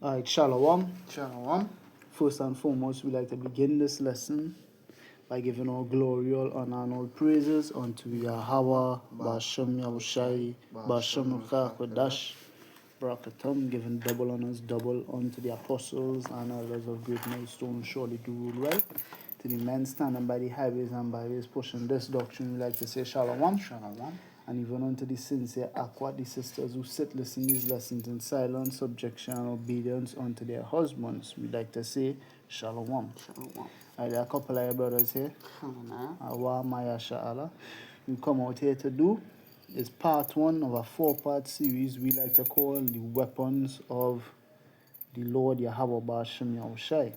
Alright, Shalom. Shalom. First and foremost, we like to begin this lesson by giving all glory, all honor, and all praises unto Yahweh, Bashem Yahushai, Bashem Ruach Barakatam, giving double honors, double unto the apostles and elders of great milestone who surely do rule right. To the men standing by the highways and byways pushing this doctrine, we like to say Shalom. Shalom. And even unto the sincere Aqua, the sisters who sit listening these lessons in silence, subjection, and obedience unto their husbands, we like to say Shalom. Shalom. There are a couple of your brothers here. Awa Maya Sha'ala. We come out here to do is part one of a 4-part series we like to call the weapons of the Lord Yahweh Ba'ashem Yahushai.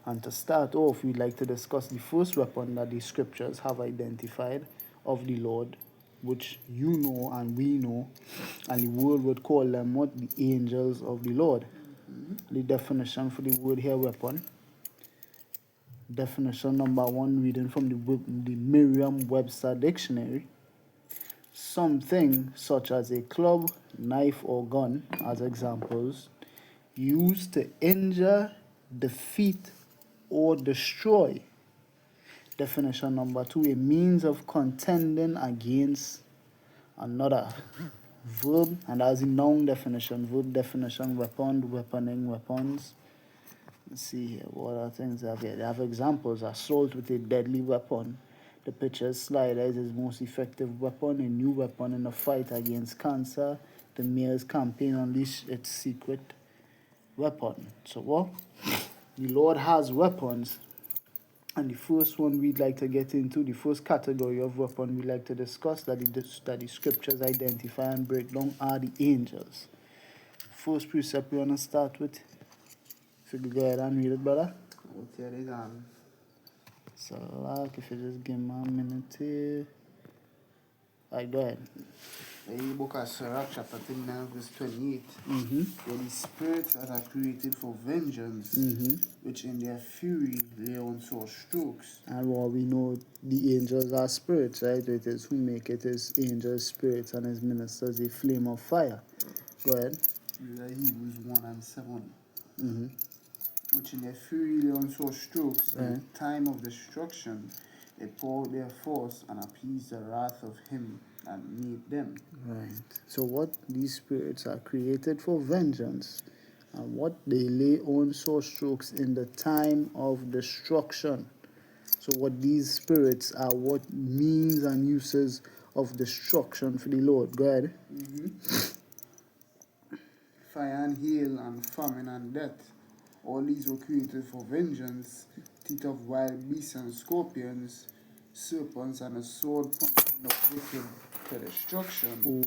And to start off, we'd like to discuss the first weapon that the scriptures have identified of the Lord, which you know and we know, and the world would call them what? The angels of the Lord. The definition for the word here, weapon. Definition number 1, reading from the Merriam-Webster dictionary. Something such as a club, knife, or gun, as examples, used to injure, defeat, or destroy. Definition number 2, a means of contending against another. Verb, and as a noun definition, verb definition, weapon, weaponing, weapons. Let's see here, what are things they have here? They have examples: assault with a deadly weapon. The picture's slider is his most effective weapon, a new weapon in the fight against cancer. The mayor's campaign unleashed its secret weapon. So what? The Lord has weapons. And the first one we'd like to get into, the first category of weapon we'd like to discuss that the scriptures identify and break down are the angels. First precept we want to start with. If you could go ahead and read it, brother. What's here is So, like, if you just give me a minute here. Alright, go ahead. the book of Sirach, chapter 39, verse 28. Where the spirits that are created for vengeance, which in their fury lay on sore strokes. And what we know, the angels are spirits, right? It is who make it is angels, spirits, and his ministers a flame of fire. Go ahead. Hebrews 1 and 7. Which in their fury lay on sore strokes, in the time of destruction, they poured their force and appeased the wrath of him that made them. Right. So what these spirits are created for vengeance, and what they lay on sore strokes in the time of destruction. So what these spirits are, what means and uses of destruction for the Lord. Go ahead. Fire and hail and famine and death. All these were created for vengeance. Teeth of wild beasts and scorpions, serpents and a sword punishing the wicked to destruction.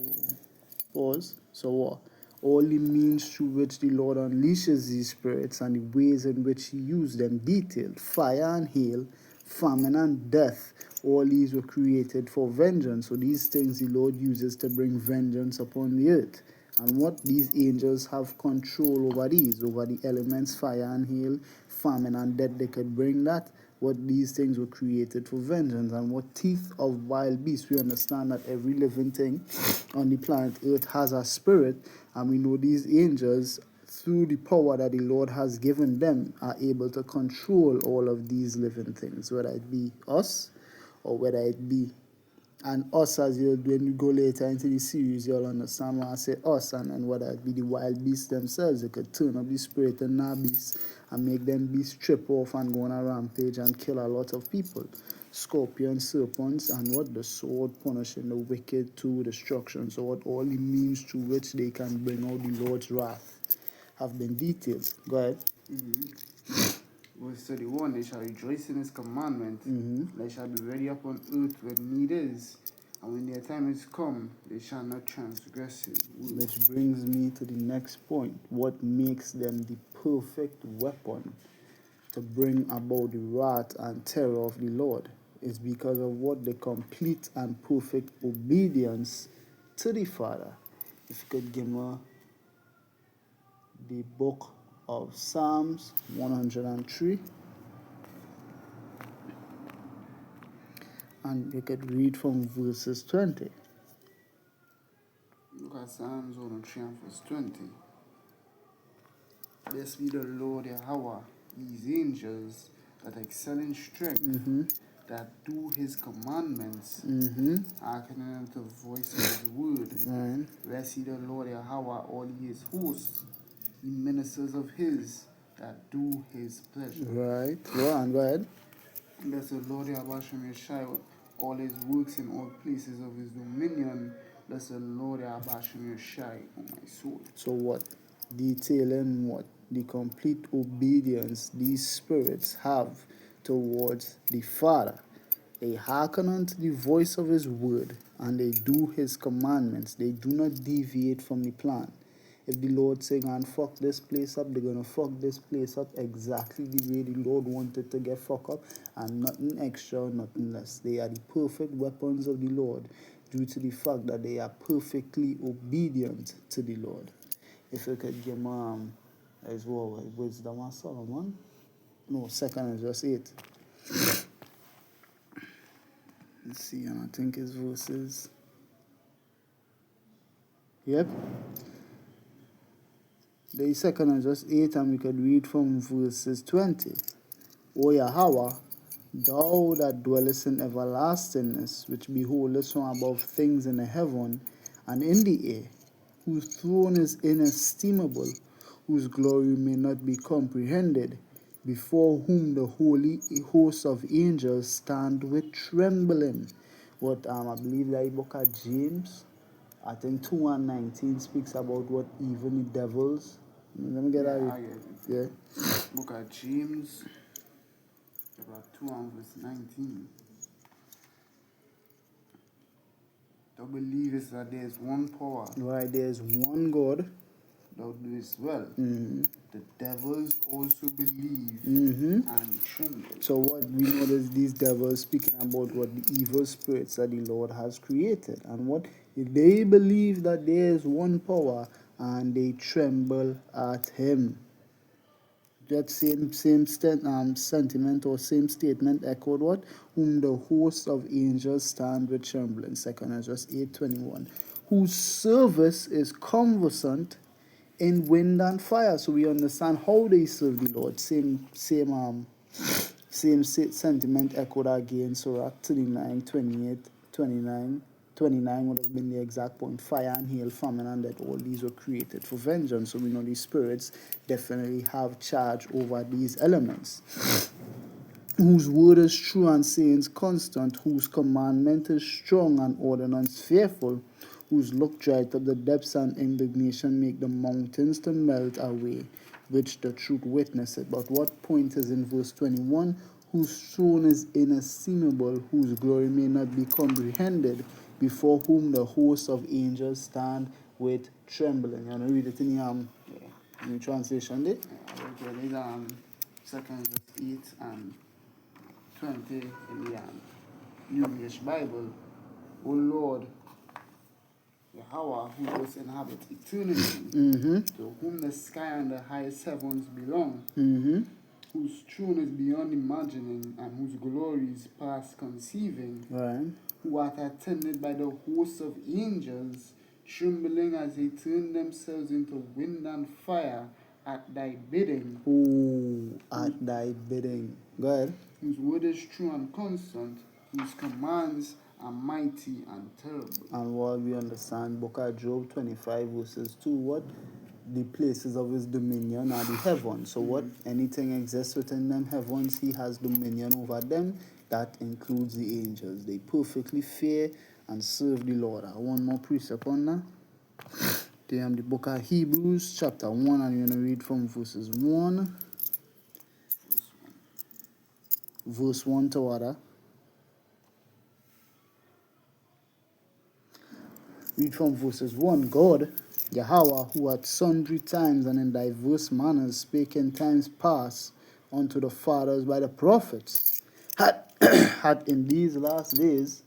Pause. So what? All the means through which the Lord unleashes these spirits and the ways in which he used them detailed. Fire and hail, famine and death. All these were created for vengeance. So these things the Lord uses to bring vengeance upon the earth. And what these angels have control over these, over the elements, fire and hail, famine and death, they could bring that. What these things were created for vengeance. And what teeth of wild beasts, we understand that every living thing on the planet earth has a spirit, and we know these angels, through the power that the Lord has given them, are able to control all of these living things, whether it be us or whether it be, and us, as when you go later into the series, you'll understand when I say us, and whether it be the wild beasts themselves. They could turn up the spirit in our beasts and make them beasts trip off and go on a rampage and kill a lot of people. Scorpions, serpents, and what? The sword punishing the wicked to destruction. So what all the means through which they can bring out the Lord's wrath have been detailed. Go ahead. Verse 31, they shall rejoice in his commandment. They shall be ready upon earth when need is. And when their time is come, they shall not transgress his word. Which brings me to the next point. What makes them the perfect weapon to bring about the wrath and terror of the Lord is because of what? The complete and perfect obedience to the Father. If you could give me the book of Psalms 103. And you could read from verses 20. Look at Psalms 103 and verse 20. Blessed be the Lord Yahweh, his angels that excel in strength, that do his commandments, hearkening unto the voice of his word. Right. Blessed be the Lord Yahweh, all his hosts, ye ministers of his, that do his pleasure. Right. Go ahead. Bless the Lord Yahweh Shem Yeshai, all his works in all places of his dominion. Bless the Lord Yahweh Shem Yeshai, O my soul. So what? Detailing what? The complete obedience these spirits have towards the Father. They hearken unto the voice of his word, and they do his commandments. They do not deviate from the plan. If the Lord say, "Man, fuck this place up," they're gonna fuck this place up exactly the way the Lord wanted to get fucked up, and nothing extra, nothing less. They are the perfect weapons of the Lord, due to the fact that they are perfectly obedient to the Lord. If you could give as well, Wisdom of Solomon. No, second is just 8. Let's see, and I think it's verses. Yep. The second is just 8, and we could read from verses 20. O Yahweh, thou that dwellest in everlastingness, which beholdest from above things in the heaven and in the air, whose throne is inestimable, whose glory may not be comprehended, before whom the holy host of angels stand with trembling. What I believe that book of James, I think 2 and 19 speaks about what even the devils. Let me get that. I get it. Yeah. Book of James, chapter 2 and verse 19. Thou believest that there is one power, Right, there's one God. thou doest well. The devils also believe and tremble. So what we know is these devils speaking about what the evil spirits that the Lord has created, and what they believe that there is one power, and they tremble at him. That same sentiment or same statement echoed what? Whom the hosts of angels stand with trembling. 2 Ezra 8:21. Whose service is conversant in wind and fire. So we understand how they serve the Lord. Same sentiment echoed again. Sirach 39, 28, 29. 29 would have been the exact point. Fire and hail, famine and death, all these were created for vengeance. So we know these spirits definitely have charge over these elements. Whose word is true and sayings constant, whose commandment is strong and ordinance fearful, whose look drieth up the depths and indignation make the mountains to melt away, which the truth witnesseth. But what point is in verse 21? Whose throne is inestimable, whose glory may not be comprehended, before whom the hosts of angels stand with trembling. You want to read it in the translation there? Yeah, okay, there's 2 8 and 20 in the New English Bible. O Lord, Yahweh, who does inhabit eternity, to whom the sky and the highest heavens belong, whose throne is beyond imagining, and whose glory is past conceiving, Right. who art attended by the hosts of angels, trembling as they turn themselves into wind and fire at thy bidding. Who at thy bidding. Go ahead. Whose word is true and constant, whose commands are mighty and terrible. And what we understand, Book of Job 25 verses 2, what? The places of his dominion are the heavens. So what? Anything exists within them heavens, he has dominion over them. That includes the angels. They perfectly fear and serve the Lord. One more precept on that. The book of Hebrews chapter 1, and you're going to read from verses 1. Verse 1 to what? Read from verses 1. God, Yahweh, who at sundry times and in diverse manners spake in times past unto the fathers by the prophets, had in these last days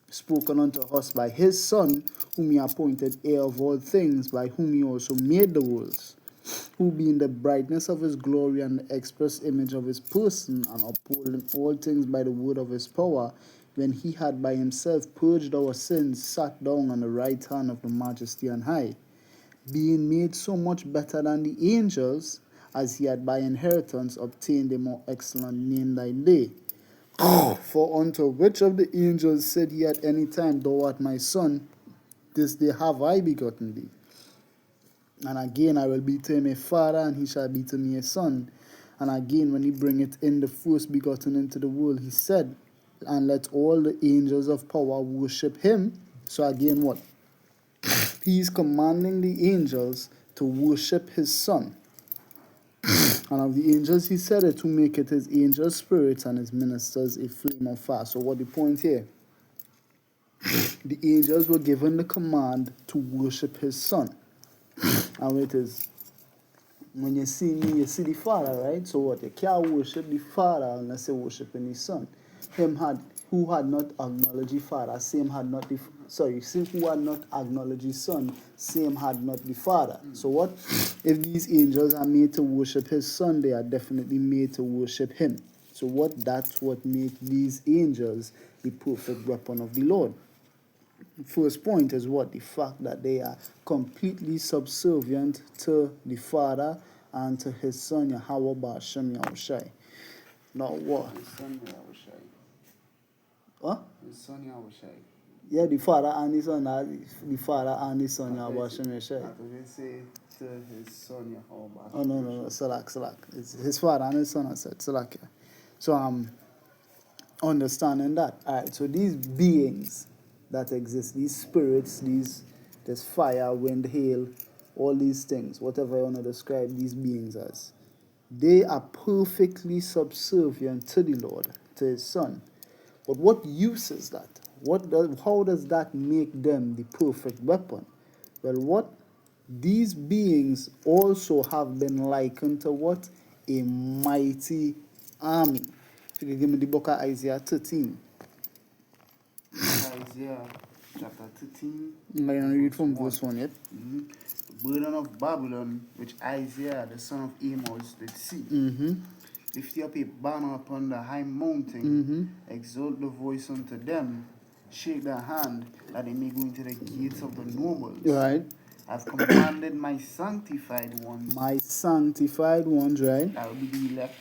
spoken unto us by his Son, whom he appointed heir of all things, by whom he also made the worlds, who being the brightness of his glory and the express image of his person, and upholding all things by the word of his power, when he had by himself purged our sins, sat down on the right hand of the majesty on high, being made so much better than the angels, as he had by inheritance obtained a more excellent name than they. For unto which of the angels said he at any time, Thou art my son, this day have I begotten thee? And again, I will be to him a father, and he shall be to me a son. And again, when he bringeth in the first begotten into the world, he said, And let all the angels of power worship him. So again, what? He is commanding the angels to worship his son. And of the angels, he said it, to make it his angel spirits and his ministers a flame of fire. So what the point here? The angels were given the command to worship his son. And it is, when you see me, you see the Father, right? So what? You can't worship the Father unless you're worshiping his son. Who had not acknowledged the Father, same had not the who had not acknowledged the Son, same had not the Father. So what? If these angels are made to worship his son, they are definitely made to worship him. So what? That's what makes these angels the perfect weapon of the Lord. First point is what? The fact that they are completely subservient to the Father and to his son, Yahweh Ba'ashem Yahushai. Now what? His son Yahushai. What? His son Yahushai. Yeah, the Father and the Son, the Father and the Son, Yahweh Ba'ashem Yahushai. After they say to his son Yahweh Ba'ashem. Oh, no, Salak. It's his Father and his Son, I said, Salak. Yeah. So I'm understanding that. Alright, so these beings that exist, these spirits, this fire, wind, hail, all these things, whatever you want to describe these beings as, they are perfectly subservient to the Lord, to his Son. But what use is that? How does that make them the perfect weapon? Well, these beings also have been likened to what? A mighty army. If you could give me the book of Isaiah 13. Isaiah chapter 13. I'm going to read from verse 1 yet. Mm-hmm. The burden of Babylon, which Isaiah the son of Amos did see. Mm-hmm. Lift up a banner upon the high mountain, exalt the voice unto them, shake their hand, that they may go into the gates of the nobles. Right. I've commanded my sanctified ones. My sanctified ones, right? That will be the elect.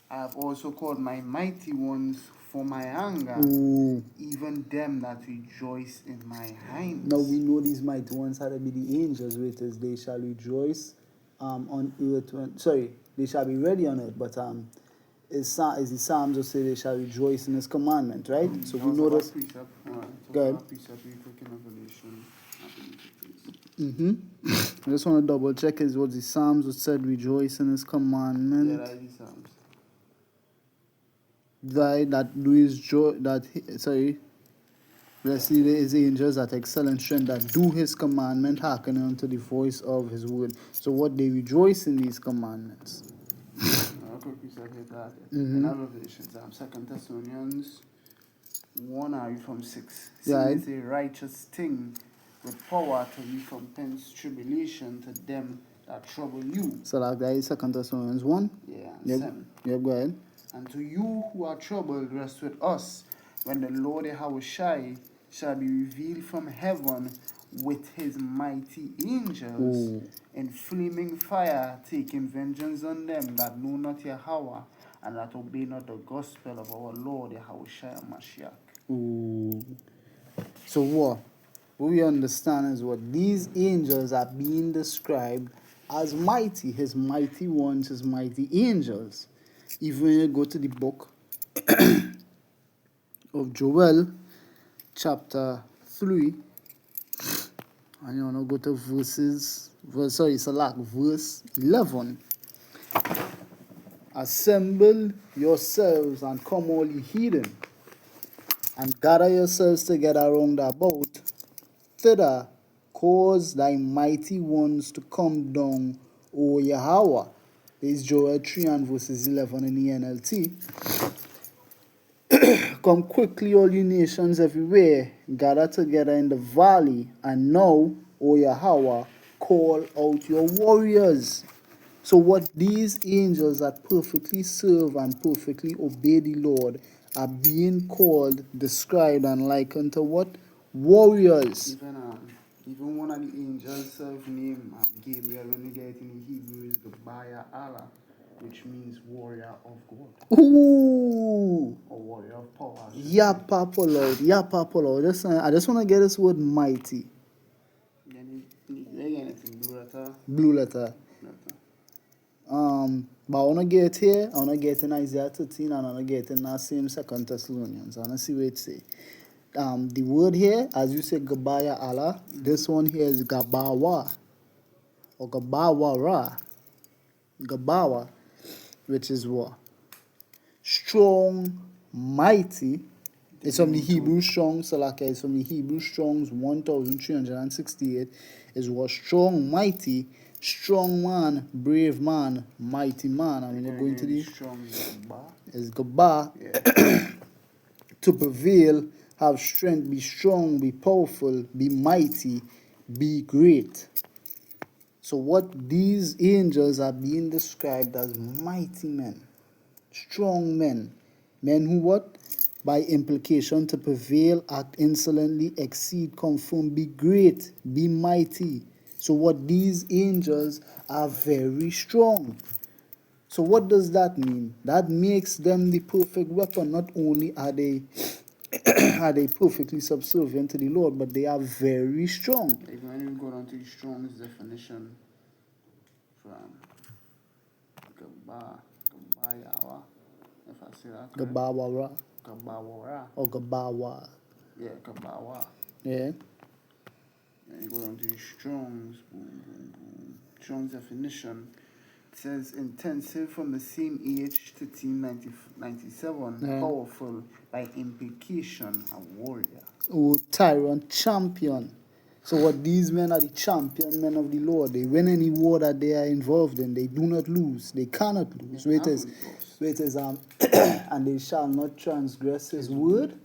I have also called my mighty ones for my anger, Ooh. even them that rejoice in my highness. Now we know these mighty ones had to be the angels, which is they shall rejoice on earth. They shall be ready on earth, but is the Psalms will say they shall rejoice in his commandment, right? So we know this. Go ahead. I just want to double check is what the Psalms would said, rejoice in his commandment. Yeah, that's the Psalms. Blessed is the angels that excel in strength, that do his commandment, hearkening unto the voice of his word. So what? They rejoice in these commandments. In other versions, 2 Thessalonians 1, I read from 6. Yeah. It's a righteous thing with power to recompense tribulation to them that trouble you. So like that is 2 Thessalonians 1. Yeah, Yep. 7. Yep, go ahead. And to you who are troubled, rest with us, when the Lord Yahushai shall be revealed from heaven with his mighty angels in flaming fire, taking vengeance on them that know not Yahweh, and that obey not the gospel of our Lord Yahushai Mashiach. Ooh. So what we understand is what these angels are being described as mighty, his mighty ones, his mighty angels. Even when you go to the book of Joel, chapter 3, and you want to go to verse 11. Assemble yourselves and come all ye heathen, and gather yourselves together round about. Thither cause thy mighty ones to come down, O Yahweh. This is Joel 3 and verses 11 in the NLT. Come quickly, all you nations everywhere, gather together in the valley, and now, O Yahweh, call out your warriors. So what these angels that perfectly serve and perfectly obey the Lord are being called, described, and likened to what? warriors. Even one of the angels self-named Gabriel, when you get it in the Hebrew, is Gabaya Allah, which means warrior of God Ooh. or warrior of power. Yeah, Papa Lord. Yeah, Papa Lord. I just want to get this word mighty. Then again, it's in blue letter. Blue letter. But I want to get here. I want to get in Isaiah 13 and I want to get in that same Second Thessalonians. I want to see what it say. The word here, as you say, Gabaya Allah, this one here is Gabawa or Gabawa Ra. Gabawa, which is what? Strong, mighty. It's from the Hebrew Strong, so like it's from the Hebrew Strongs 1368. Is what? Strong, mighty, strong man, brave man, mighty man. And we're going to the strong is Gaba. Yeah. To prevail, have strength, be strong, be powerful, be mighty, be great. So what these angels are being described as mighty men, strong men, men who what? By implication, to prevail, act insolently, exceed, confirm, be great, be mighty. So what these angels are very strong. So what does that mean? That makes them the perfect weapon. Not only are they are they perfectly subservient to the Lord, but they are very strong. Even when you go down to the Strong's definition from Gabayawa, if I say that correct. Gabawara Gabawara. or Gabawa. Yeah, Gabawa. Yeah. And you go down to the Strong's, boom, boom, boom. Strong's definition. It says intensive from the same age to 1997, Yeah. powerful by implication, a warrior. Oh, tyrant, champion. So what these men are the champion men of the Lord. They win any war that they are involved in. They do not lose. They cannot lose. Wait is and they shall not transgress his word.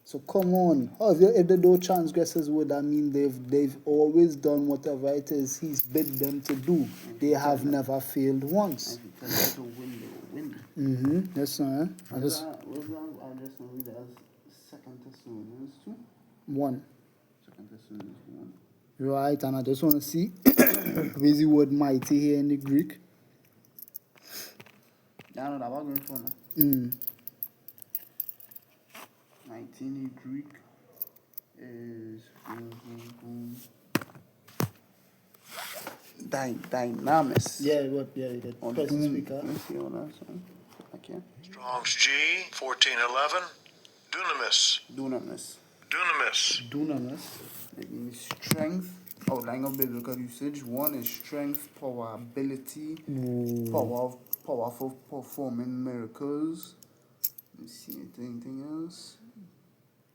So come on. If they don't transgress his word, I mean they've always done whatever it is he's bid them to do. They have never failed once. And if you tell them to win, they will win. Mm-hmm. Yes, sir. I just want to read it as 2 Thessalonians 2. 1. 2 Thessalonians 1. Right, and I just want to see where's the word mighty here in the Greek. Yeah, I know that we're going for now. 19 in Greek is dynamis. Yeah, what? Yeah, you did. Press the speaker. Let me see on that side. Okay. Strong's G 1411. Dunamis. Dunamis. It means strength. Outline of biblical usage. 1 is strength, power, ability, powerful performing miracles. Let's see anything else.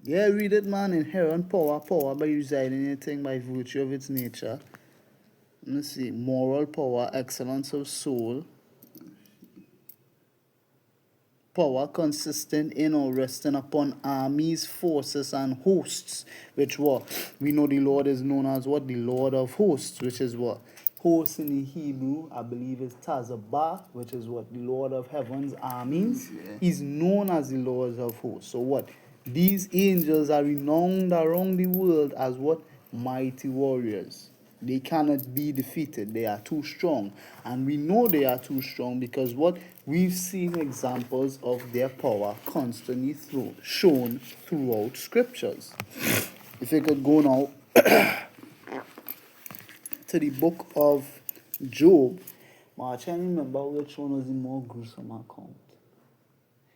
Yeah, read it, man. Inherent power by residing in a thing by virtue of its nature. Let's see. Moral power, excellence of soul. Power consistent in or resting upon armies, forces, and hosts. Which what? We know the Lord is known as what? The Lord of hosts, which is what? Hosts in the Hebrew, I believe, is Tazabah, which is what? The Lord of heaven's armies. Yeah. He's known as the Lord of hosts. So what? These angels are renowned around the world as what? Mighty warriors. They cannot be defeated. They are too strong. And we know they are too strong because what? We've seen examples of their power constantly shown throughout scriptures. If you could go now to the book of Job, but I can't remember which one was the more gruesome account.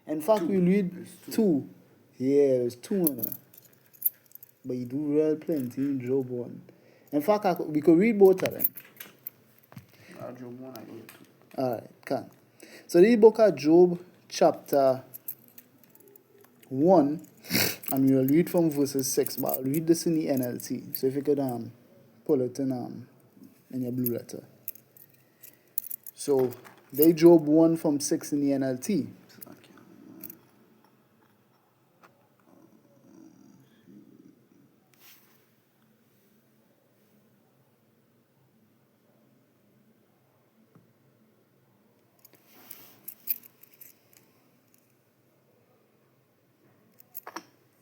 In fact, we'll read two. Yeah, there's two in there. But you do real plenty in Job 1. In fact, we could read both of them. Job 1, I go to. Alright, can. So the book of Job, chapter 1, and we'll read from verses 6, but I'll read this in the NLT. So if you could pull it in your blue letter. So they Job 1 from 6 in the NLT.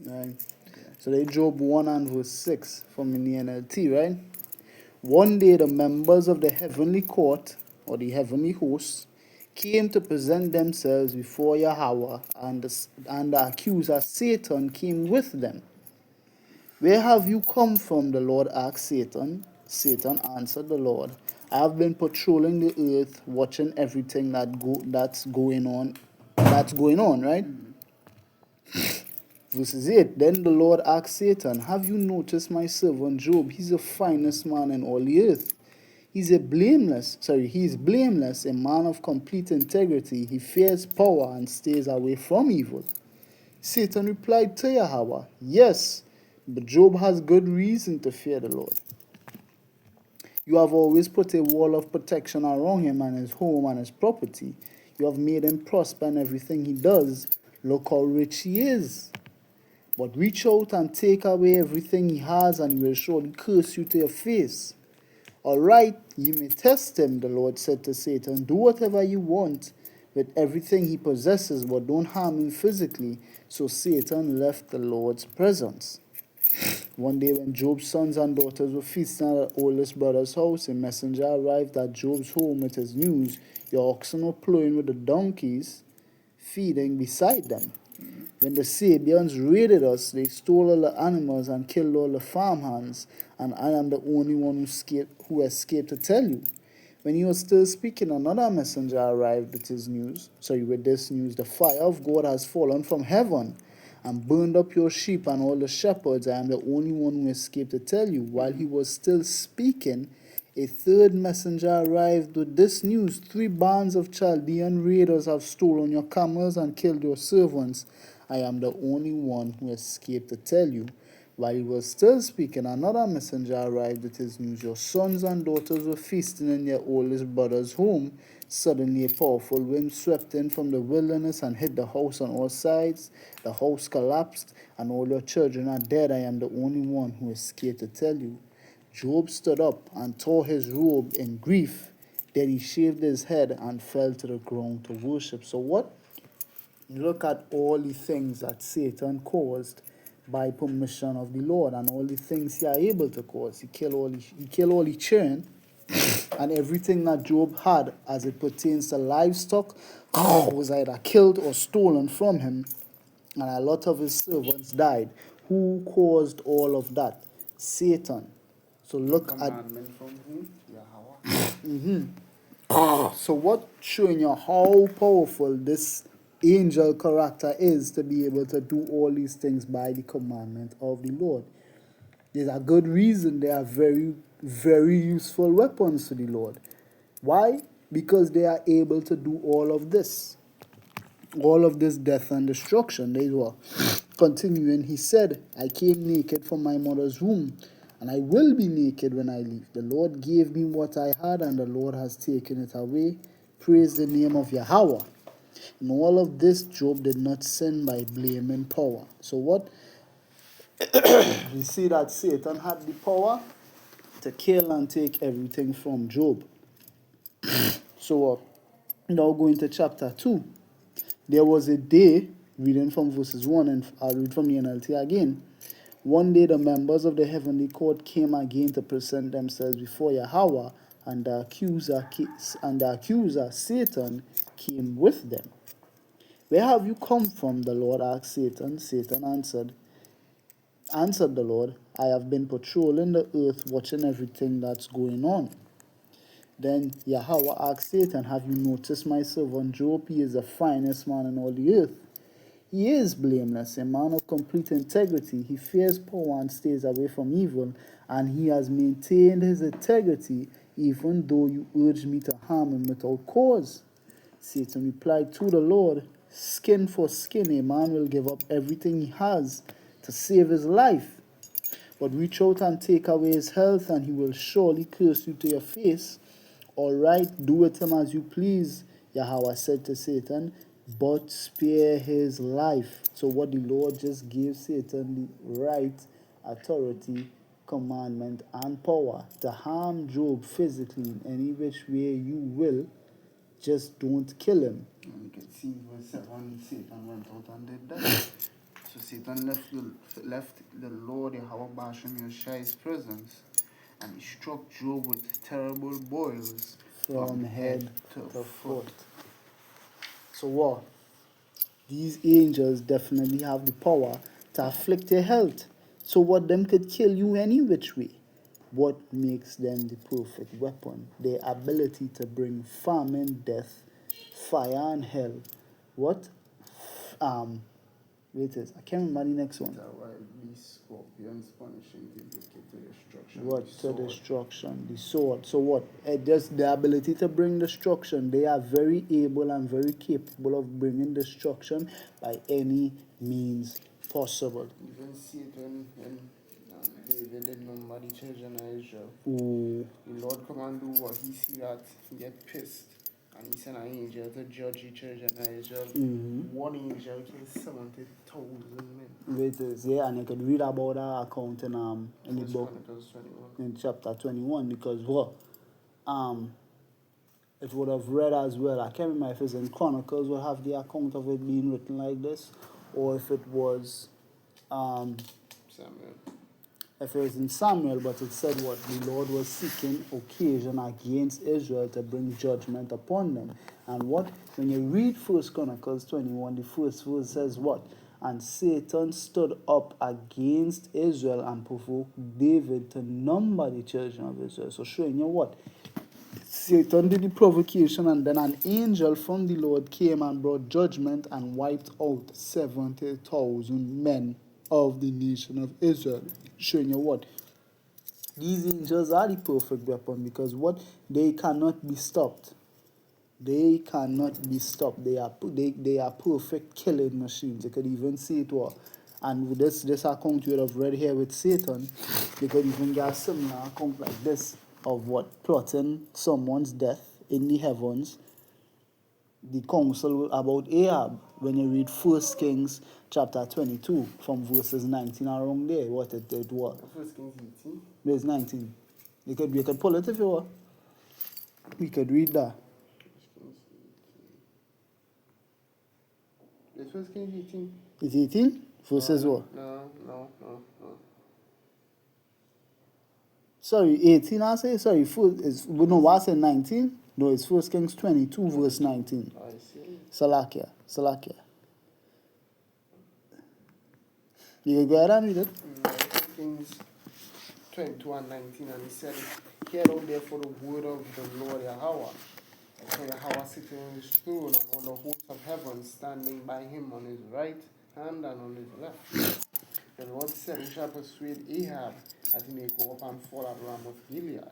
Right. So they Job 1 and verse 6 from in the NLT, right? One day the members of the heavenly court, or the heavenly hosts, came to present themselves before Yahweh, and the accuser Satan came with them. Where have you come from? The Lord asked Satan. Satan answered the Lord, I have been patrolling the earth, watching everything that's going on. That's going on, right? Verses 8. Then the Lord asked Satan, have you noticed my servant Job? He's the finest man in all the earth. He is blameless, a man of complete integrity. He fears power and stays away from evil. Satan replied to Yahweh, yes, but Job has good reason to fear the Lord. You have always put a wall of protection around him and his home and his property. You have made him prosper in everything he does. Look how rich he is. But reach out and take away everything he has, and he will surely curse you to your face. All right, you may test him, the Lord said to Satan. Do whatever you want with everything he possesses, but don't harm him physically. So Satan left the Lord's presence. One day when Job's sons and daughters were feasting at the oldest brother's house, a messenger arrived at Job's home with his news. Your oxen were plowing with the donkeys, feeding beside them. When the Sabians raided us, they stole all the animals and killed all the farmhands, and I am the only one who escaped to tell you. When he was still speaking, another messenger arrived with this news. The fire of God has fallen from heaven and burned up your sheep and all the shepherds. I am the only one who escaped to tell you. While he was still speaking, a third messenger arrived with this news. 3 bands of Chaldean raiders have stolen your camels and killed your servants. I am the only one who escaped to tell you. While he was still speaking, another messenger arrived with his news. Your sons and daughters were feasting in their oldest brother's home. Suddenly a powerful wind swept in from the wilderness and hit the house on all sides. The house collapsed, and all your children are dead. I am the only one who escaped to tell you. Job stood up and tore his robe in grief. Then he shaved his head and fell to the ground to worship. So what? Look at all the things that Satan caused by permission of the Lord, and all the things he are able to cause. He kill all the children, and everything that Job had as it pertains to livestock was either killed or stolen from him, and a lot of his servants died. Who caused all of that? Satan. So look at Commandment from whom? Yahweh. so what showing you how powerful this angel character is to be able to do all these things by the commandment of the Lord. There's a good reason they are very, very useful weapons to the Lord. Why? Because they are able to do all of this death and destruction. They were continuing. He said, I came naked from my mother's womb, and I will be naked when I leave. The Lord gave me what I had, and the Lord has taken it away. Praise the name of Yahweh. In all of this, Job did not sin by blaming power. So what? We see that Satan had the power to kill and take everything from Job. So now going to chapter 2. There was a day, reading from verses 1, and I'll read from the NLT again. One day the members of the heavenly court came again to present themselves before Yahweh, and the accuser Satan came with them. Where have you come from? The Lord asked Satan. Satan answered the Lord, I have been patrolling the earth, watching everything that's going on. Then Yahweh asked Satan, have you noticed my servant Job? He is the finest man in all the earth. He is blameless, a man of complete integrity. He fears power and stays away from evil, and he has maintained his integrity even though you urged me to harm him without cause. Satan replied to the Lord, skin for skin, a man will give up everything he has to save his life. But reach out and take away his health, and he will surely curse you to your face. All right, do with him as you please, Yahweh said to Satan, but spare his life. So what the Lord just gave Satan the right, authority, commandment, and power to harm Job physically in any which way you will. Just don't kill him. And you can see verse 7, Satan went out and did that. So Satan left the Lord Yahweh Bashem Yeshai's presence, and he struck Job with terrible boils From head to to foot. foot. So what? These angels definitely have the power to afflict your health. So what them could kill you any which way. What makes them the perfect weapon? Their ability to bring famine, death, fire, and hell. What? Wait I can't remember the next one. The wild beast, scorpions, punishing the wicked to destruction. What? The To sword. destruction. The sword. So what? Just the ability to bring destruction. They are very able and very capable of bringing destruction by any means possible. Even Satan and David did number the children of Israel. Ooh. The Lord come and do what he see that he get pissed. And he sent an angel to judge the children of Israel. One angel killed 70,000 men. Wait, yeah, and you could read about that account in the First book Chronicles 21. in chapter 21 because what? It would have read as well. I can't remember if it's in Chronicles will have the account of it being written like this, or if it was Samuel. if it was in Samuel, but it said what? The Lord was seeking occasion against Israel to bring judgment upon them. And what? When you read 1 Chronicles 21, the first verse says what? And Satan stood up against Israel and provoked David to number the children of Israel. So showing you what? Satan did the provocation, and then an angel from the Lord came and brought judgment and wiped out 70,000 men of the nation of Israel. Showing you what? These angels are the perfect weapon because what? They cannot be stopped. They cannot be stopped. They are perfect killing machines. You could even see it all. And with this account you would have read here with Satan, you could even get a similar account like this of what? Plotting someone's death in the heavens. The counsel about Ahab, when you read 1 Kings chapter 22 from verses 19 around there, what it was. First Kings 18. There's 19. You could pull it if you want. We could read that. It's First Kings 18. Is 18? Verses what? No. Sorry, 18 I say? Sorry, no, I said 19? No, it's 1 Kings 22 verse 19. I see. Salakia. You can go ahead and read it. First Kings 22 and 19, and he said, hear out therefore the word of the Lord Yahweh. For Yahweh sitting on his throne, and all the hosts of heaven standing by him on his right hand and on his left. The Lord said, he shall persuade Ahab that he may go up and fall at Ramoth Gilead.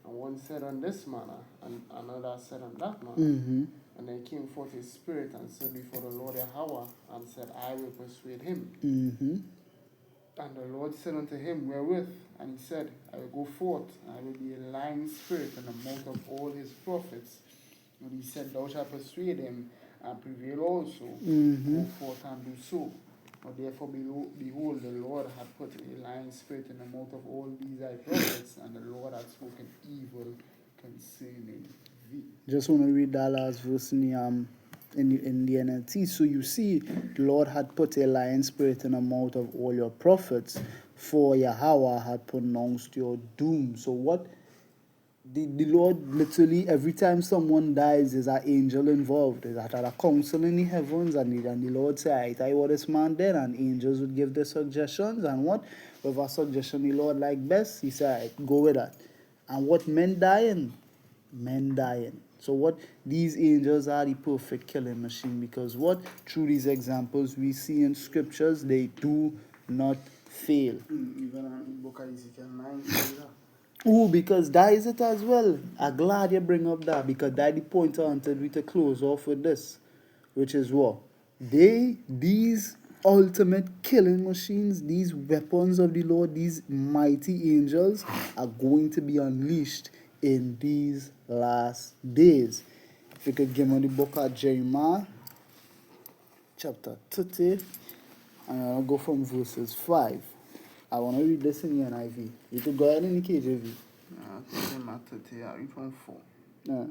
And one said on this manner, and another said on that manner. And then came forth his spirit and stood before the Lord Yahweh, and said, I will persuade him. And the Lord said unto him, wherewith? And he said, I will go forth, and I will be a lying spirit in the mouth of all his prophets. And he said, thou shalt persuade him, and prevail also. Go forth and do so. But therefore, behold, the Lord hath put a lying spirit in the mouth of all these thy prophets, and the Lord hath spoken evil concerning thee. Just want to read that last verse in the NLT. So you see, the Lord had put a lion spirit in the mouth of all your prophets, for Yahweh had pronounced your doom. So what? The Lord literally, every time someone dies, there's an angel involved. There's a council in the heavens, and the Lord say, I tell you what this man did, and angels would give their suggestions, and what? With a suggestion the Lord liked best, he said, go with that. And what? Men dying. So what? These angels are the perfect killing machine, because what? Through these examples we see in scriptures, they do not fail. Even in the book of Ezekiel 9, says that. Oh, because that is it as well. I'm glad you bring up that, because that the point I wanted we to close off with this, which is what? These ultimate killing machines, these weapons of the Lord, these mighty angels are going to be unleashed in these last days. If you could give me the book of Jeremiah, chapter 30, and I'll go from verses 5. I want to read this in the NIV. You could go ahead in the KJV. Jeremiah 30, I read from 4. Yeah.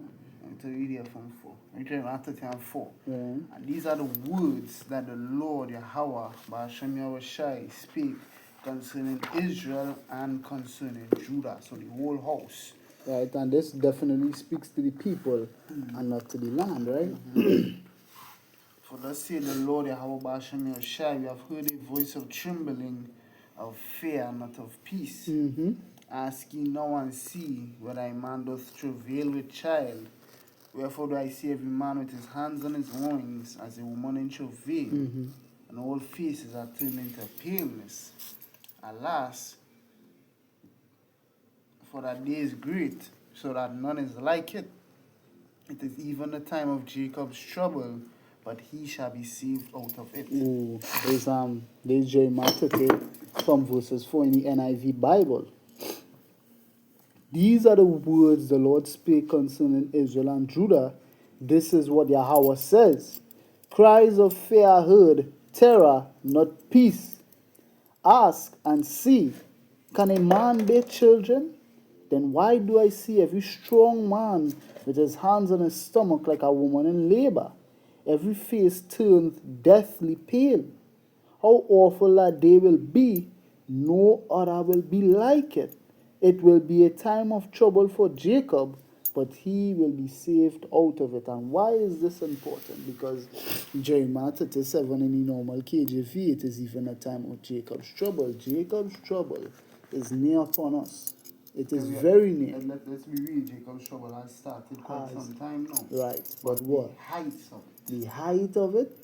to read here from 4. Jeremiah 30 and 4. Yeah. And these are the words that the Lord Yahweh, Ba'ashem Yahushai, speak concerning Israel and concerning Judah. So the whole house. Right, and this definitely speaks to the people and not to the land, right? For thus said the Lord Yahweh Ba'ashem Yahushai, we have heard a voice of trembling, of fear, not of peace. Ask ye now and see whether a man doth travail with child. Wherefore do I see every man with his hands on his loins as a woman in travail, and all faces are turned into paleness. Alas, for that day is great, so that none is like it. It is even the time of Jacob's trouble, but he shall be saved out of it. Ooh, there's Jeremiah 30 from verses 4 in the NIV Bible. These are the words the Lord spake concerning Israel and Judah. This is what Yahweh says. Cries of fear are heard, terror, not peace. Ask and see, can a man bear children? Then why do I see every strong man with his hands on his stomach like a woman in labor? Every face turned deathly pale. How awful that day will be, no other will be like it. It will be a time of trouble for Jacob, but he will be saved out of it. And why is this important? Because Jeremiah 37 in the normal KJV, it is even a time of Jacob's trouble. Jacob's trouble is near upon us. It is very near. Let's be real, Jacob's trouble has started quite some time now. Right, but what? The heights of it. The height of it,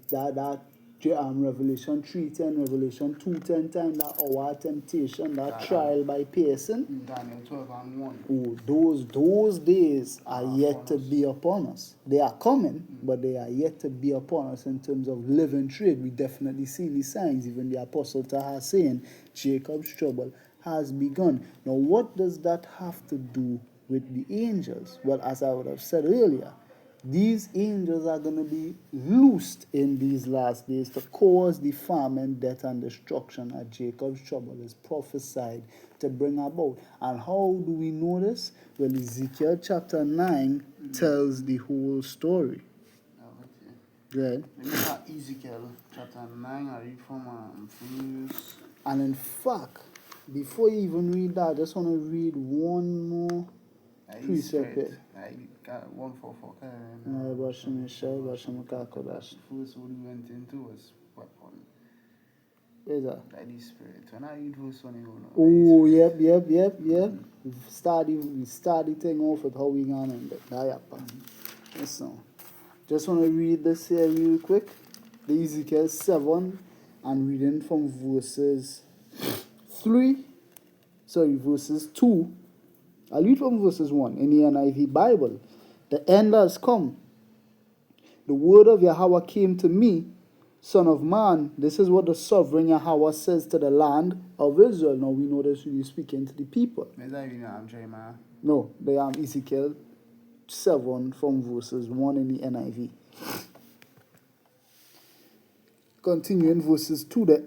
that Revelation 3:10, Revelation 2:10 time, that hour temptation, that trial by piercing. Daniel 12 and 1. Oh, those days are yet to be upon us. They are coming, but they are yet to be upon us in terms of living trade. We definitely see the signs. Even the Apostle Taha saying, Jacob's trouble has begun. Now, what does that have to do with the angels? Well, as I would have said earlier, these angels are going to be loosed in these last days to cause the famine, death, and destruction that Jacob's trouble is prophesied to bring about. And how do we know this? Well, Ezekiel chapter 9 tells the whole story. Right? Let me have Ezekiel chapter 9. I read from verse. And in fact, before you even read that, I just want to read one more precept here. I got 144. First what we went into was weapon. Where's that? By the Spirit. When I read verse 1, you know. Oh, yep. We start the thing off with how we gonna end it. Listen. Just want to read this here real quick. The Ezekiel 7 and reading from verses 2. I'll read from verses 1 in the NIV Bible. The end has come. The word of Yahweh came to me, Son of man. This is what the sovereign Yahweh says to the land of Israel. Now we know this when you speaking to the people. Is that even Jeremiah? No, they are Ezekiel 7 from verses 1 in the NIV. Continuing verses 2. The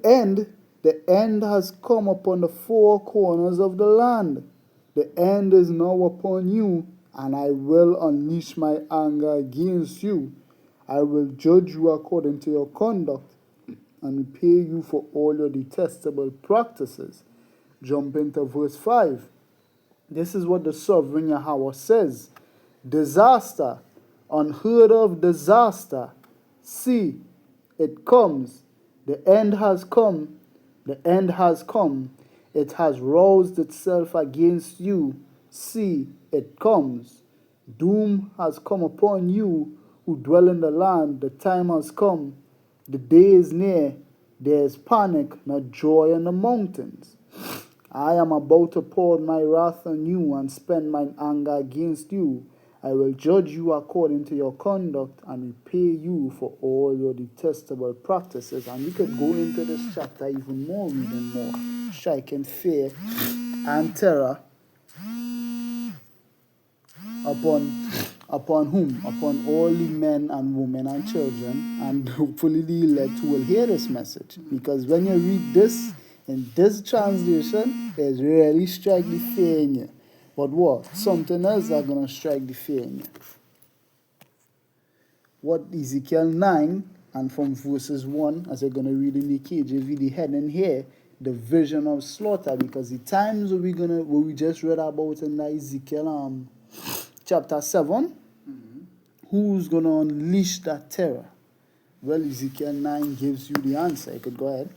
end has come upon the four corners of the land. The end is now upon you, and I will unleash my anger against you. I will judge you according to your conduct and repay you for all your detestable practices. Jump into verse 5. This is what the sovereign Yahweh says. Disaster, unheard of disaster. See, it comes. The end has come. The end has come. It has roused itself against you. See, it comes. Doom has come upon you who dwell in the land. The time has come. The day is near. There is panic, not joy in the mountains. I am about to pour my wrath on you and spend mine anger against you. I will judge you according to your conduct and repay you for all your detestable practices. And we could go into this chapter even more, reading more, striking fear and terror upon whom? Upon all the men and women and children, and hopefully the elect who will hear this message. Because when you read this, in this translation, it really strikes the fear in you. But what? Something else that's going to strike the fear in you. What Ezekiel 9 and from verses 1, as I'm going to read in the KJV, the heading here, the vision of slaughter, because the times what we just read about in Ezekiel chapter 7, who's going to unleash that terror? Well, Ezekiel 9 gives you the answer. You could go ahead.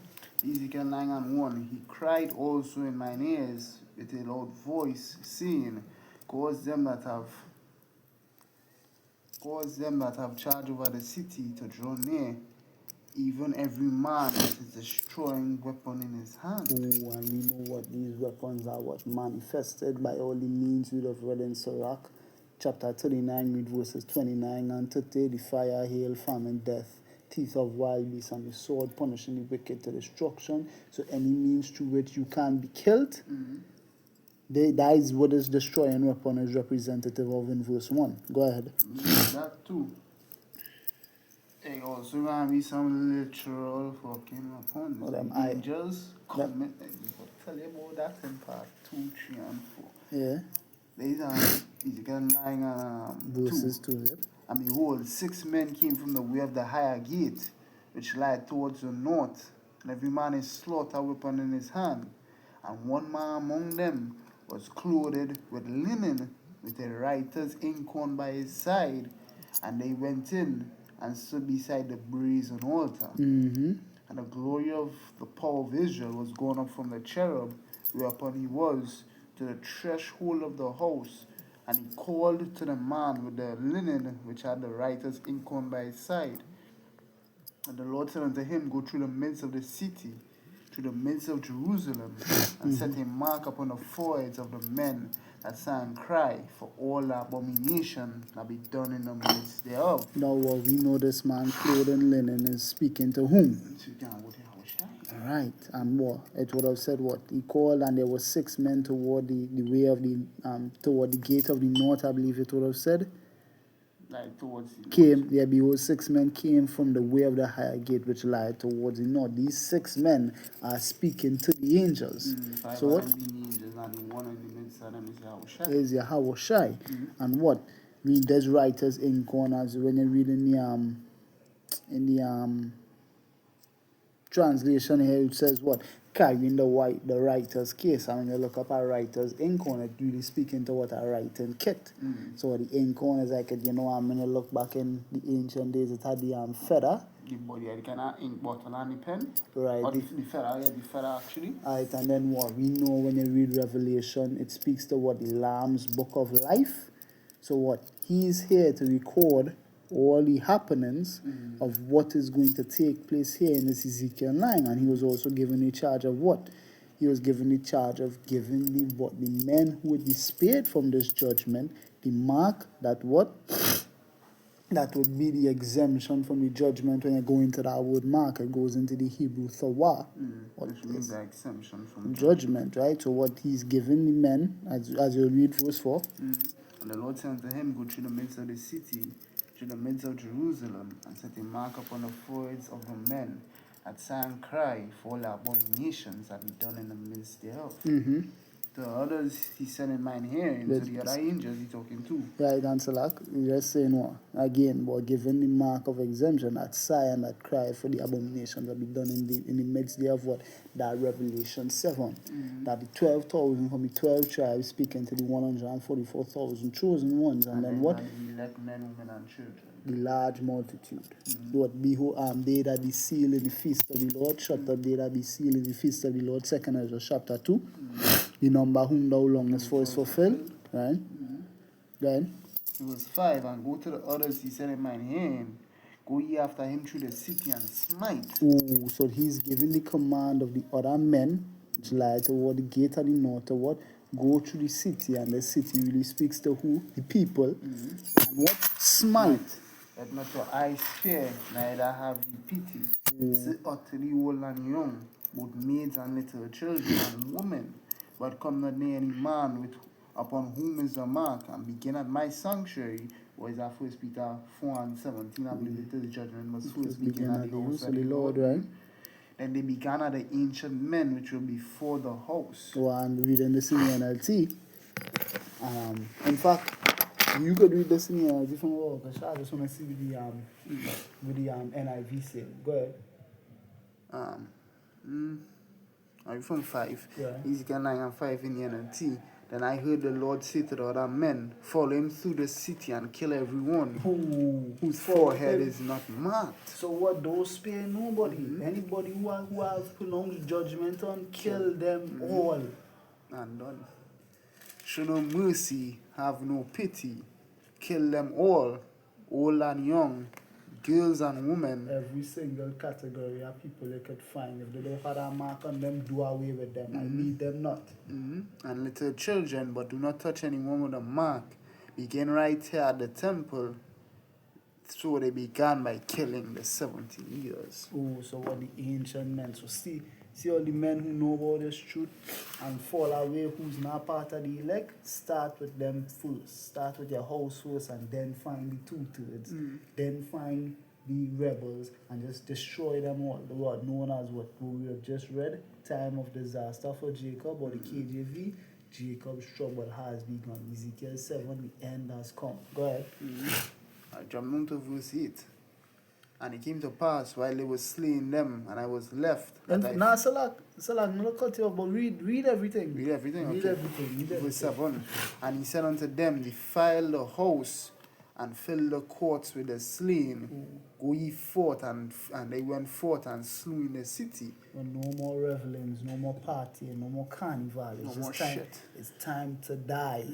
Ezekiel 9 and 1. He cried also in mine ears with a loud voice, saying, Cause them that have charge over the city to draw near, even every man that is destroying weapon in his hand. Oh, and we know what these weapons are, what manifested by all the means we have read in Sirach, chapter 39, read verses 29 and 30, the fire, hail, famine, death, teeth of wild beasts, and the sword punishing the wicked to destruction. So any means through which you can be killed, that is what this destroying weapon is representative of in verse 1. Go ahead. That too. Hey, also gonna be some literal fucking weapons. Oh, them angels comment. I'll tell you about that in part 2, 3, and 4. Yeah. These are Ezekiel 9 and Verses 2. Yep. And behold, 6 men came from the way of the higher gate, which lieth towards the north, and every man is slaughter weapon in his hand. And one man among them was clothed with linen, with a writer's inkhorn by his side. And they went in and stood beside the brazen altar. And the glory of the power of Israel was gone up from the cherub, whereupon he was, to the threshold of the house. And he called to the man with the linen, which had the writer's inkhorn by his side. And the Lord said unto him, Go through the midst of the city, through the midst of Jerusalem, and set a mark upon the foreheads of the men that sang cry for all the abomination that be done in the midst thereof. Now, what we know this man clothed in linen is speaking to whom? Right, and what? It would have said what? He called, and there were 6 men toward the way of the toward the gate of the north, I believe it would have said. Like towards the Came, there behold, 6 men came from the way of the higher gate which lieth towards the north. These 6 men are speaking to the angels. So what? Is Yahweh Shai. And what? Read this writers in corners when you read in the translation here, it says what? Carrying the writer's case. And when you look up a writer's inkhorn, it really speaking to what a writing kit. So the inkhorn is like, I'm going to look back in the ancient days, it had the feather. The body, the kind of ink bottle and the pen. Right. Or the feather, the feather actually. Right, and then what? We know when you read Revelation, it speaks to what? The Lamb's Book of Life. So what? He's here to record all the happenings of what is going to take place here in this Ezekiel 9. And he was also given the charge of what? He was given the charge of giving the men who would be spared from this judgment, the mark that what? That would be the exemption from the judgment. When you go into that word mark, it goes into the Hebrew thawah. Which means the exemption from judgment, right? So what he's given the men, as you read verse 4. And the Lord said unto him, Go through the midst of the city, through the midst of Jerusalem, and set a mark upon the foreheads of the men that sang cry for all the abominations that be done in the midst thereof. The others he sent in mine hearing, so the other angels he talking to. Right, and so like, you're just saying what? Again, but given the mark of exemption, that sigh and that cry for the abominations that be done in the midst thereof what? That Revelation 7. That the 12,000 from the 12 tribes speaking to the 144,000 chosen ones, and then what? The elect men, women, and children. The large multitude. What? Behold, they that be sealed in the feast of the Lord, shut up they that be sealed in the feast of the Lord. 2 Ezra chapter 2. The number whom thou longest for is fulfilled. Right? Then? Verse 5, and go to the others he said in mine hand, go ye after him through the city and smite. Oh, so he's giving the command of the other men, which lie toward the gate of the north, to what? Go through the city, and the city really speaks to who? The people. And what? Smite. Let not your eyes fear, neither have ye pity. Sit utterly old and young, both maids and little children and women. But come not near any man upon whom is the mark, and begin at my sanctuary. Or is that 1 Peter 4 and 17? I believe it is judgment must first begin at the house of the Lord, right? Then they began at the ancient men which were before the house. Oh, and reading the same NLT. In fact, you could read this in here different world, because I just want to see with the NIV say. Go ahead. I'm from 5. Yeah. Ezekiel 9 and 5 in the NLT. Then I heard the Lord say to the other men, follow him through the city and kill everyone whose forehead is not marked. So what? Those spare nobody. Anybody who have pronounced judgment on, kill them all. And done. Show no mercy, have no pity. Kill them all, old and young, girls and women. Every single category of people you could find. If they don't have a mark on them, do away with them. I need them not. And little children, but do not touch anyone with a mark. Begin right here at the temple. So they began by killing the 70 leaders. Oh, so what the ancient men. So see all the men who know about this truth and fall away who's not part of the elect, start with them first. Start with your house first and then find the 2/3. Then find the rebels and just destroy them all. The word known as what we have just read, time of disaster for Jacob, or the KJV, Jacob's trouble has begun. Ezekiel 7, the end has come. Go ahead. I jumped into verse 8. And it came to pass while they were slaying them, and I was left. Now, Salak, not cut you off, but read everything. Read everything? Read Okay. everything. Read Verse everything. 7. And he said unto them, defile the house and fill the courts with the slain. Go ye forth, and they went forth and slew in the city. Well, no more revelings, no more partying, no more carnival. It's No just more time. shit. It's time to die.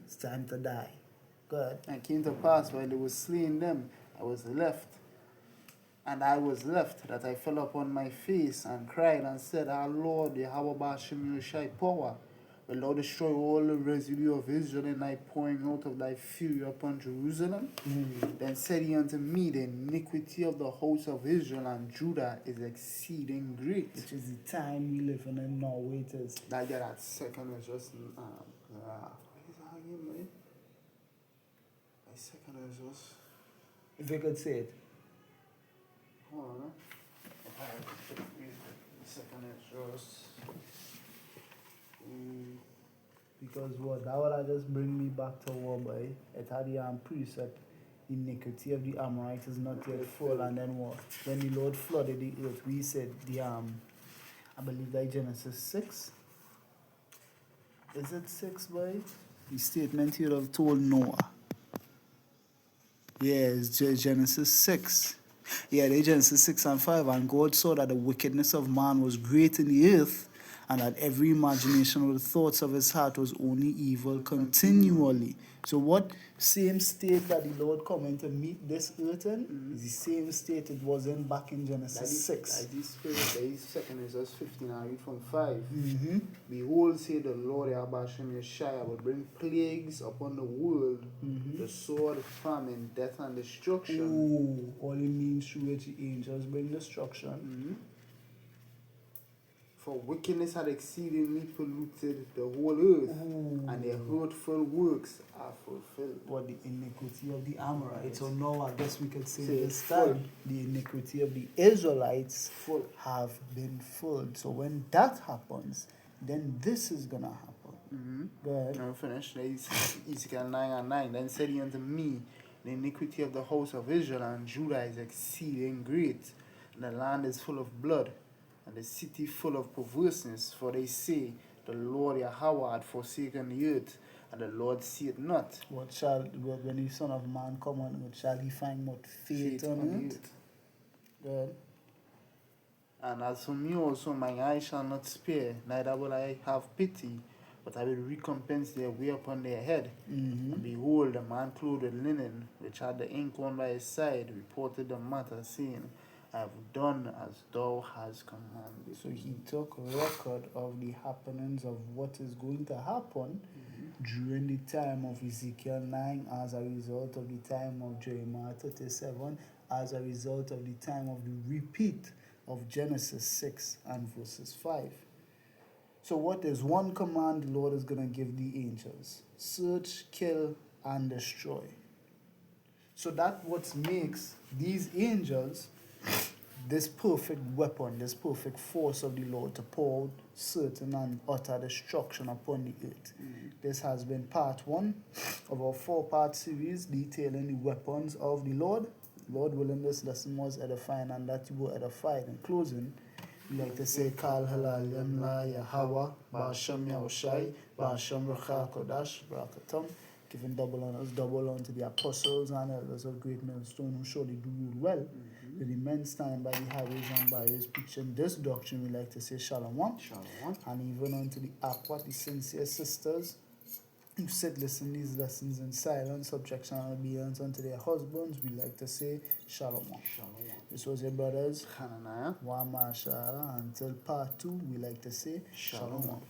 It's time to die. Good. And it came to pass while they were slaying them, I was left. And I was left, that I fell upon my face and cried and said, Our Lord, Yahweh Ba'ashem Yoshai power, will thou destroy all the residue of Israel in thy pouring out of thy fury upon Jerusalem? Then said he unto me, the iniquity of the house of Israel and Judah is exceeding great. Which is the time we live in now. It is. That second was just, what is that again, man? That second was just, If you could say it. hold on, second is just, Because what? That would just bring me back to war, boy. It had the precept. Iniquity of the Amorites is not yet full, and then what? When the Lord flooded the earth, we said I believe that Genesis 6. Is it 6, boy? The statement here of told Noah. Yeah, it's Genesis 6. Yeah, they Genesis 6 and 5. And God saw that the wickedness of man was great in the earth, and that every imagination of the thoughts of his heart was only evil continually. So what same state that the Lord coming to meet this earth in is the same state it was in back in Genesis 6. Like this spirit, that second is just 15, I read from 5. Behold, say the Lord Yahweh Yeshua will bring plagues upon the world, the sword, famine, death, and destruction. Ooh, all it means through which the angels bring destruction. For wickedness had exceedingly polluted the whole earth, and their hurtful works are fulfilled. What the iniquity of the Amorites. So now I guess we could say Say this full. time the iniquity of the Israelites Full. have been filled. So when that happens, then this is gonna happen. Go ahead. I'm finished. There is Ezekiel 9 and 9. Then said he unto me, the iniquity of the house of Israel and Judah is exceeding great, and the land is full of blood, and the city full of perverseness. For they say, the Lord Yahweh had forsaken the earth, and the Lord seeth not. When the Son of Man come on earth, shall he find what faith on it? Go ahead. And as for me also, my eye shall not spare, neither will I have pity, but I will recompense their way upon their head. And behold, a man clothed with linen, which had the ink on by his side, reported the matter, saying, I have done as thou hast commanded. So he took record of the happenings of what is going to happen during the time of Ezekiel 9, as a result of the time of Jeremiah 37, as a result of the time of the repeat of Genesis 6 and verses 5. So what is one command the Lord is going to give the angels? Search, kill, and destroy. So that what makes these angels this perfect weapon, this perfect force of the Lord to pour out certain and utter destruction upon the earth. This has been part 1 of our 4-part series detailing the weapons of the Lord. Lord willing, this lesson was edifying and that you were edified. In closing, we like to say, Kal Halal Yamla Yahweh, Basham Yahushai, Basham Racha Kodash, Barakatam, giving double honors, double unto the apostles and elders of Great Millstone who surely do rule well. With the men standing by the highways and byways preaching this doctrine, we like to say Shalom. And even unto the Aqua, the sincere sisters who sit listen these lessons in silence, subjection and obedience unto their husbands, we like to say Shalom. This was your brothers Hananiah. Wa Mashara. Until part 2, we like to say Shalom.